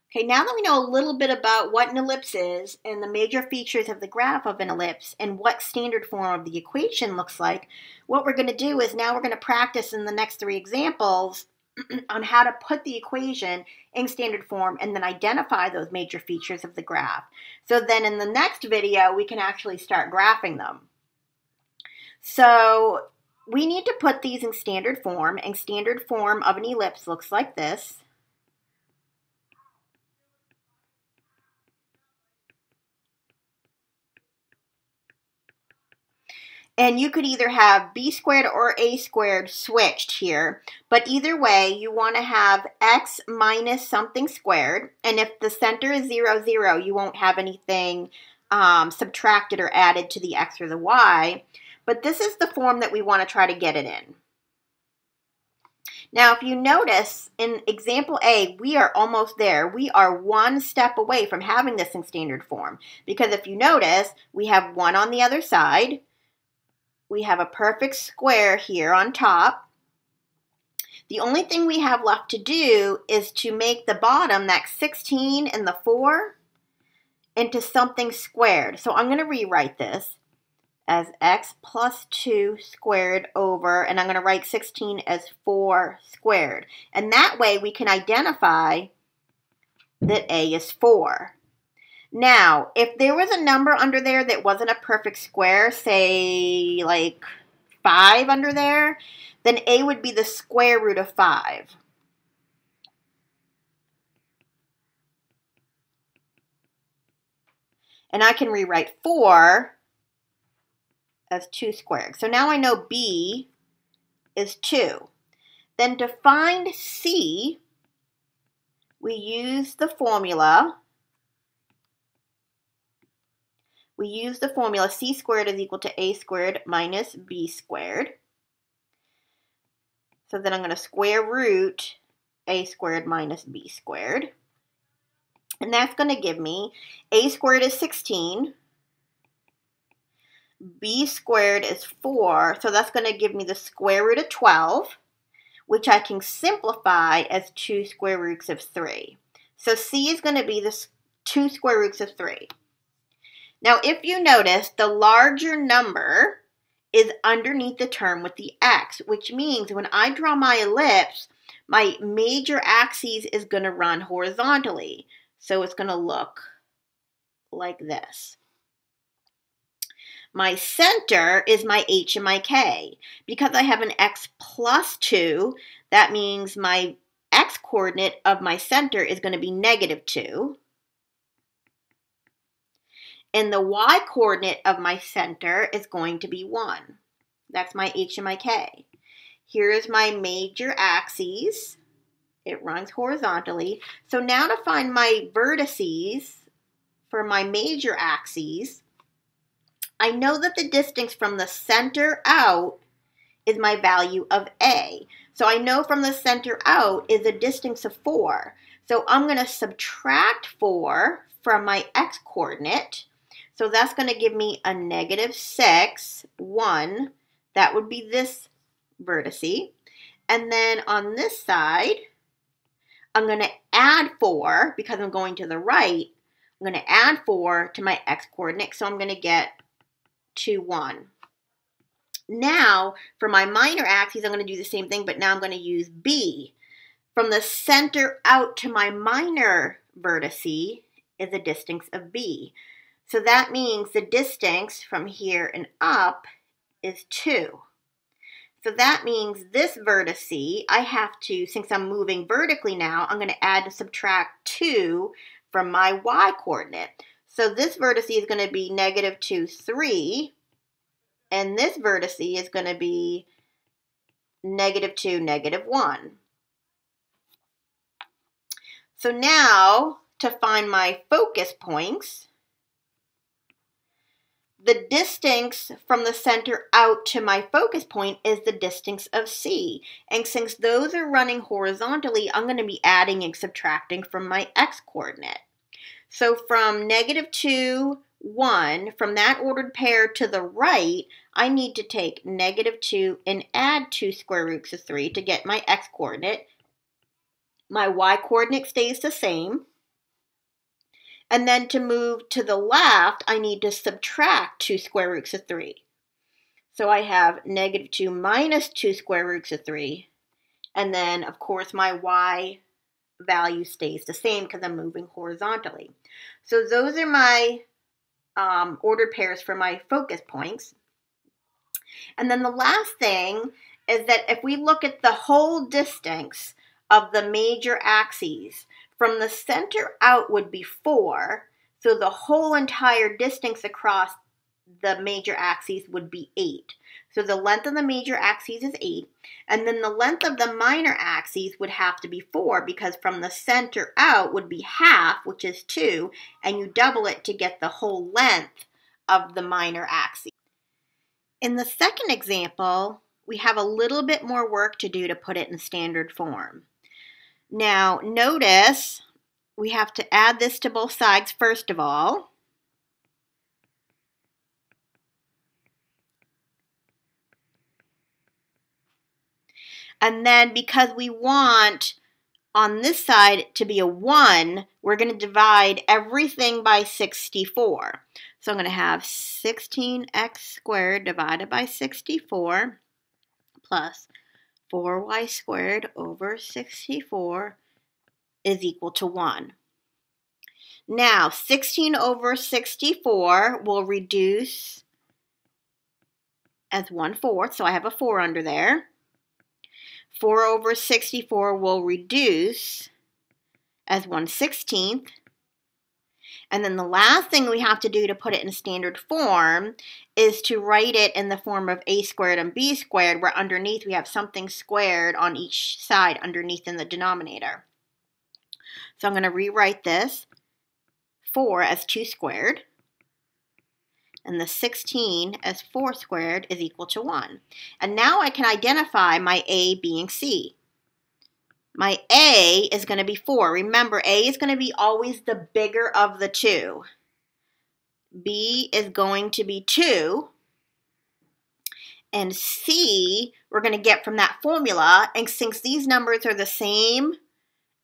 Okay, now that we know a little bit about what an ellipse is and the major features of the graph of an ellipse and what standard form of the equation looks like, what we're going to do is now we're going to practice in the next 3 examples on how to put the equation in standard form and then identify those major features of the graph. So then in the next video, we can actually start graphing them. So we need to put these in standard form, and standard form of an ellipse looks like this. And you could either have b squared or a squared switched here. But either way, you want to have x minus something squared. And if the center is 0, 0, you won't have anything subtracted or added to the x or the y. But this is the form that we want to try to get it in. Now, if you notice, in example A, we are almost there. We are 1 step away from having this in standard form. Because if you notice, we have 1 on the other side. We have a perfect square here on top. The only thing we have left to do is to make the bottom, that 16 and the 4, into something squared. So I'm going to rewrite this as x plus 2 squared over, and I'm going to write 16 as 4 squared. And that way we can identify that a is 4. Now, if there was a number under there that wasn't a perfect square, say like 5 under there, then a would be the square root of 5. And I can rewrite 4 as 2 squared. So now I know b is 2. Then to find c, we use the formula. We use the formula c squared is equal to a squared minus b squared. So then I'm going to square root a squared minus b squared. And that's going to give me a squared is 16. B squared is 4. So that's going to give me the square root of 12, which I can simplify as 2 square roots of 3. So c is going to be the 2 square roots of 3. Now, if you notice, the larger number is underneath the term with the x, which means when I draw my ellipse, my major axis is going to run horizontally. So it's going to look like this. My center is my h and my k. Because I have an x plus 2, that means my x-coordinate of my center is going to be negative 2. And the y-coordinate of my center is going to be 1. That's my h and my k. Here is my major axes. It runs horizontally. So now to find my vertices for my major axes, I know that the distance from the center out is my value of a. So I know from the center out is a distance of 4. So I'm going to subtract 4 from my x-coordinate. So that's going to give me a negative 6, 1. That would be this vertice. And then on this side, I'm going to add 4, because I'm going to the right. I'm going to add 4 to my x-coordinate, so I'm going to get 2, 1. Now, for my minor axes, I'm going to do the same thing, but now I'm going to use b. From the center out to my minor vertice is a distance of b. So that means the distance from here and up is 2. So that means this vertice, I have to, since I'm moving vertically now, I'm going to add and subtract 2 from my y-coordinate. So this vertice is going to be negative 2, 3. And this vertice is going to be negative 2, negative 1. So now, to find my focus points, the distance from the center out to my focus point is the distance of C. And since those are running horizontally, I'm going to be adding and subtracting from my x-coordinate. So from negative 2, 1, from that ordered pair to the right, I need to take negative 2 and add 2 square roots of 3 to get my x-coordinate. My y-coordinate stays the same. And then to move to the left, I need to subtract 2 square roots of 3. So I have -2 minus 2 square roots of 3. And then, of course, my y value stays the same because I'm moving horizontally. So those are my ordered pairs for my focus points. And then the last thing is that if we look at the whole distance of the major axes, from the center out would be 4, so the whole entire distance across the major axes would be 8. So the length of the major axes is 8, and then the length of the minor axes would have to be 4, because from the center out would be half, which is 2, and you double it to get the whole length of the minor axes. In the second example, we have a little bit more work to do to put it in standard form. Now, notice we have to add this to both sides first of all. And then because we want on this side to be a 1, we're going to divide everything by 64. So I'm going to have 16x squared divided by 64 plus 4y squared over 64 is equal to 1. Now, 16 over 64 will reduce as 1/4, so I have a 4 under there. 4 over 64 will reduce as 1/16. And then the last thing we have to do to put it in standard form is to write it in the form of a squared and b squared, where underneath we have something squared on each side underneath in the denominator. So I'm going to rewrite this 4 as 2 squared, and the 16 as 4 squared is equal to 1. And now I can identify my a, b, and c. My a is going to be 4. Remember, a is going to be always the bigger of the two. B is going to be 2. And c, we're going to get from that formula. And since these numbers are the same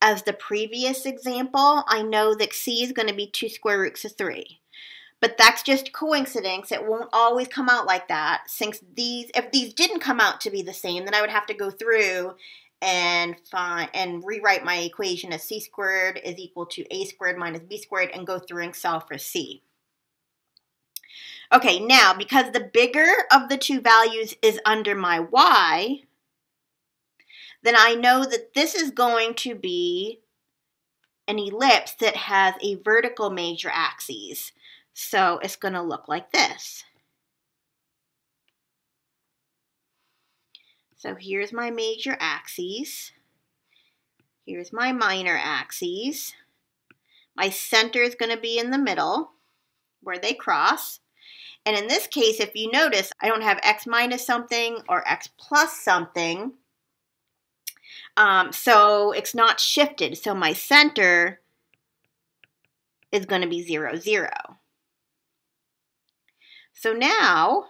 as the previous example, I know that c is going to be 2 square roots of 3. But that's just coincidence. It won't always come out like that. Since if these didn't come out to be the same, then I would have to go through and rewrite my equation as c squared is equal to a squared minus b squared and go through and solve for c. Okay, now because the bigger of the two values is under my y, then I know that this is going to be an ellipse that has a vertical major axis. So it's going to look like this. So here's my major axes. Here's my minor axes. My center is going to be in the middle where they cross. And in this case, if you notice, I don't have x minus something or x plus something. So it's not shifted. So my center is going to be 0, 0. So now,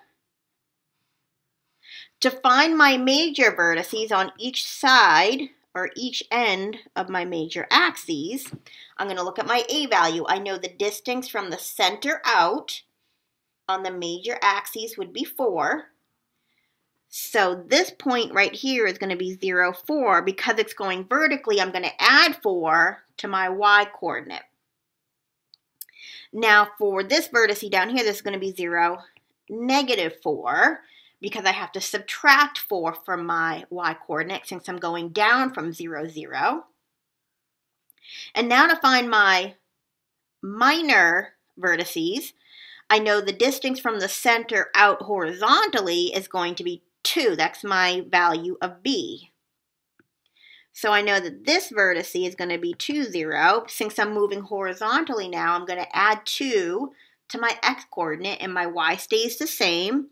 to find my major vertices on each side or each end of my major axes, I'm going to look at my a value. I know the distance from the center out on the major axes would be 4. So this point right here is going to be 0, 4. Because it's going vertically, I'm going to add 4 to my y coordinate. Now for this vertice down here, this is going to be 0, -4, because I have to subtract 4 from my y coordinate since I'm going down from 0, 0. And now to find my minor vertices, I know the distance from the center out horizontally is going to be 2. That's my value of b. So I know that this vertex is going to be 2, 0. Since I'm moving horizontally now, I'm going to add 2 to my x coordinate, and my y stays the same.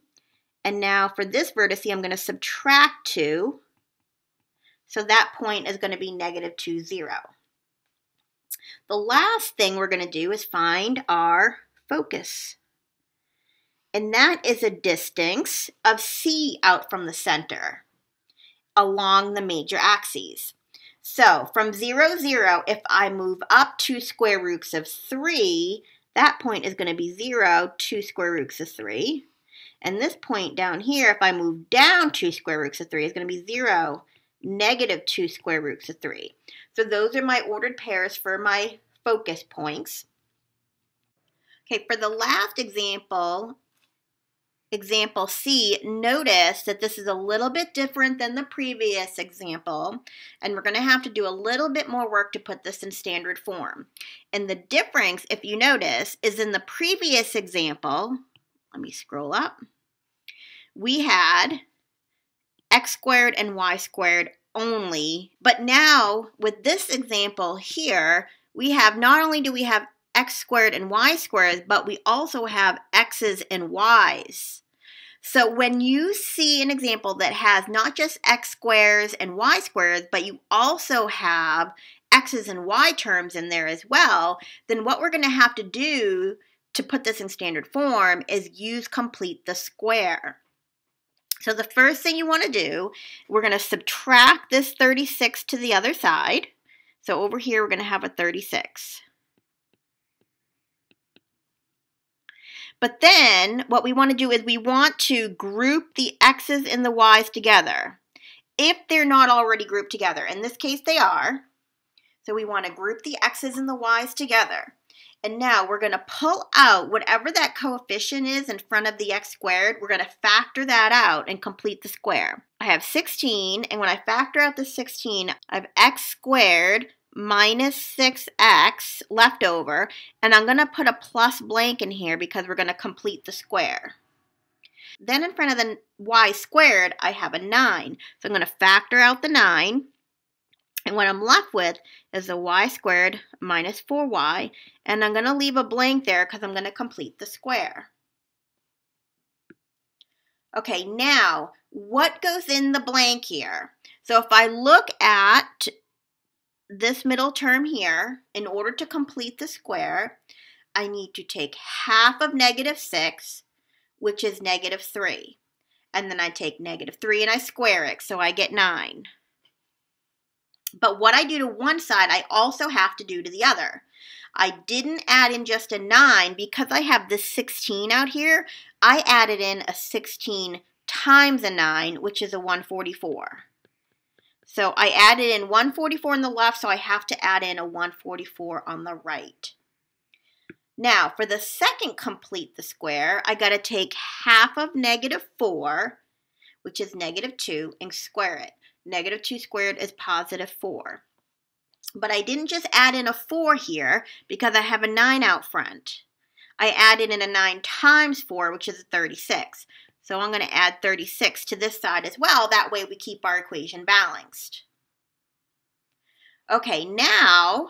And now for this vertex, I'm going to subtract 2. So that point is going to be -2, 0. The last thing we're going to do is find our focus. And that is a distance of c out from the center along the major axes. So from 0, 0, if I move up 2 square roots of 3, that point is going to be 0, 2 square roots of 3. And this point down here, if I move down 2 square roots of 3, is going to be 0, negative 2 square roots of 3. So those are my ordered pairs for my focus points. Okay, for the last example, example C, notice that this is a little bit different than the previous example, and we're going to have to do a little bit more work to put this in standard form. And the difference, if you notice, is in the previous example, let me scroll up, we had x squared and y squared only, but now with this example here, we have, not only do we have x squared and y squared, but we also have x's and y's. So when you see an example that has not just x squares and y squares, but you also have x's and y terms in there as well, then what we're going to have to do to put this in standard form is use complete the square. So the first thing you want to do, we're going to subtract this 36 to the other side. So over here, we're going to have a 36. But then what we want to do is we want to group the x's and the y's together if they're not already grouped together. In this case, they are. So we want to group the x's and the y's together. And now we're going to pull out whatever that coefficient is in front of the x squared. We're going to factor that out and complete the square. I have 16, and when I factor out the 16, I have x squared minus 6x left over, and I'm going to put a plus blank in here because we're going to complete the square. Then in front of the y squared, I have a 9. So I'm going to factor out the 9. And what I'm left with is the y squared minus 4y, and I'm going to leave a blank there because I'm going to complete the square. Okay, now, what goes in the blank here? So if I look at this middle term here, in order to complete the square, I need to take half of negative 6, which is negative 3. And then I take negative 3 and I square it, so I get 9. But what I do to one side, I also have to do to the other. I didn't add in just a 9 because I have this 16 out here. I added in a 16 times a 9, which is a 144. So I added in 144 on the left, so I have to add in a 144 on the right. Now, for the second complete the square, I got to take half of negative 4, which is negative 2, and square it. Negative 2 squared is positive 4. But I didn't just add in a 4 here because I have a 9 out front. I added in a 9 times 4, which is a 36. So I'm going to add 36 to this side as well. That way we keep our equation balanced. Okay, now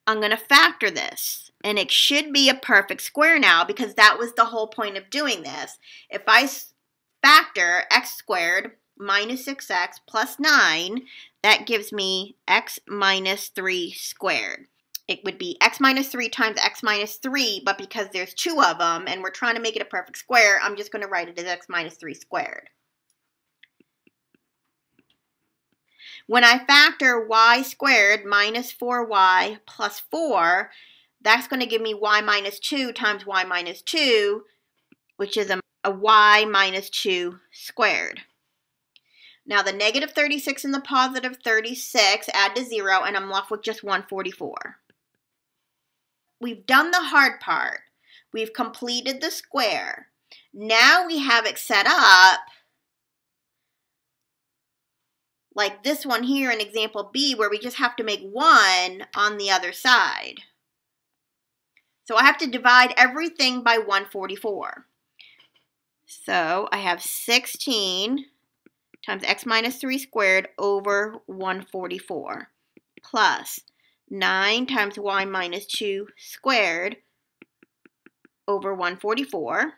I'm going to factor this. And it should be a perfect square now because that was the whole point of doing this. If I factor x squared minus 6x plus 9, that gives me x minus 3 squared. It would be x minus 3 times x minus 3, but because there's 2 of them and we're trying to make it a perfect square, I'm just going to write it as x minus 3 squared. When I factor y squared minus 4y plus 4, that's going to give me y minus 2 times y minus 2, which is a y minus 2 squared. Now the negative 36 and the positive 36 add to 0, and I'm left with just 144. We've done the hard part. We've completed the square. Now we have it set up like this one here in example B, where we just have to make 1 on the other side. So I have to divide everything by 144. So I have 16 times x minus 3 squared over 144 plus 9 times y minus 2 squared over 144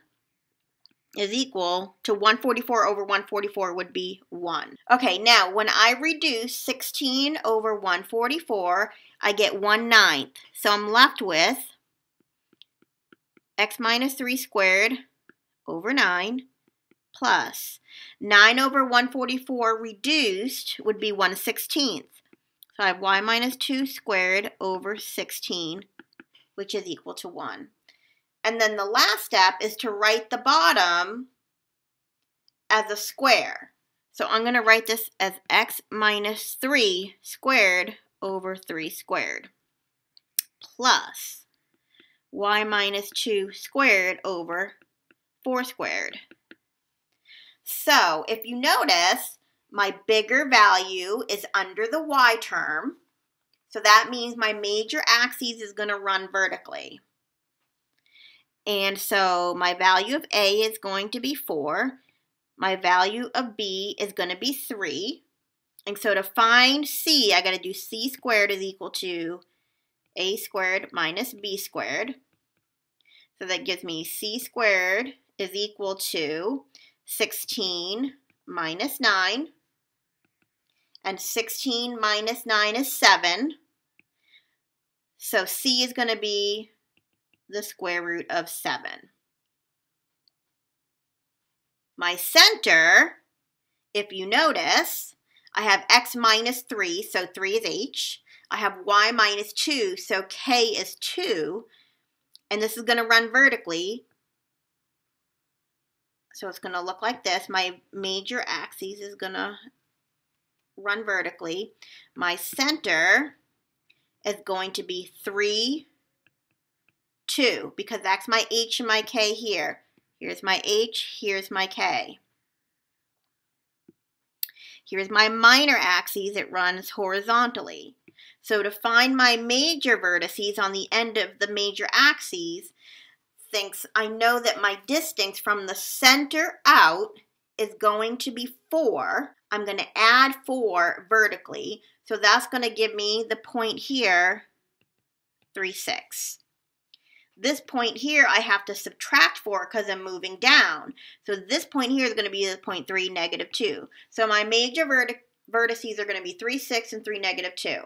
is equal to 144 over 144 would be 1. Okay, now when I reduce 16 over 144, I get 1/9. So I'm left with x minus 3 squared over 9 plus 9 over 144 reduced would be 1/16. So I have y minus 2 squared over 16, which is equal to 1. And then the last step is to write the bottom as a square. So I'm going to write this as x minus 3 squared over 3 squared plus y minus 2 squared over 4 squared. So if you notice, my bigger value is under the y term. So that means my major axis is going to run vertically. And so my value of A is going to be 4. My value of B is going to be 3. And so to find C, I got to do C squared is equal to A squared minus B squared. So that gives me C squared is equal to 16 minus 9. And 16 minus 9 is 7. So C is going to be the square root of 7. My center, if you notice, I have x minus 3, so 3 is h. I have y minus 2, so k is 2. And this is going to run vertically. So it's going to look like this. My major axis is going to run vertically. My center is going to be 3, 2, because that's my h and my k here. Here's my h, here's my k. Here's my minor axis, it runs horizontally. So to find my major vertices on the end of the major axes, since I know that my distance from the center out is going to be 4, I'm going to add 4 vertically. So that's going to give me the point here, 3, 6. This point here, I have to subtract 4 because I'm moving down. So this point here is going to be the point 3, negative 2. So my major vertices are going to be 3, 6, and 3, negative 2.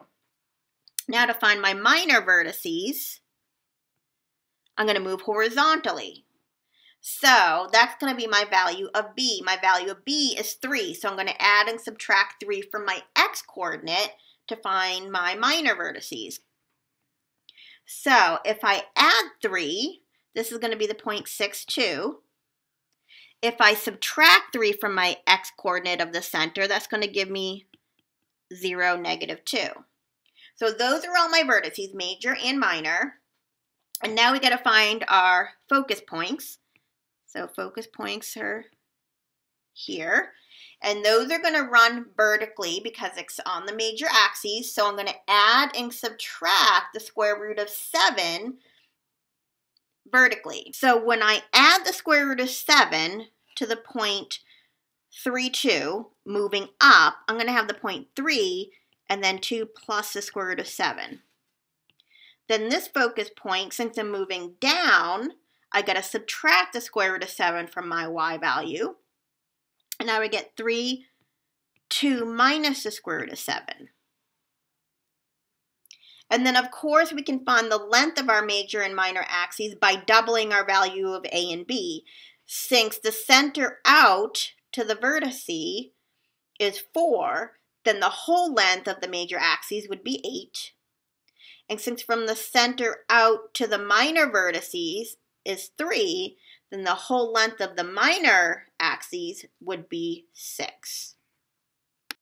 Now to find my minor vertices, I'm going to move horizontally. So that's going to be my value of B. My value of B is 3. So I'm going to add and subtract 3 from my x-coordinate to find my minor vertices. So if I add 3, this is going to be the point 6, 2. If I subtract 3 from my x-coordinate of the center, that's going to give me 0, negative 2. So those are all my vertices, major and minor. And now we got to find our focus points. So focus points are here. And those are going to run vertically because it's on the major axes. So I'm going to add and subtract the square root of 7 vertically. So when I add the square root of 7 to the point 3, 2, moving up, I'm going to have the point 3 and then 2 plus the square root of 7. Then this focus point, since I'm moving down, I got to subtract the square root of 7 from my y value. And I would get 3, 2 minus the square root of 7. And then, of course, we can find the length of our major and minor axes by doubling our value of A and B. Since the center out to the vertice is 4, then the whole length of the major axes would be 8. And since from the center out to the minor vertices is 3, then the whole length of the minor axes would be 6.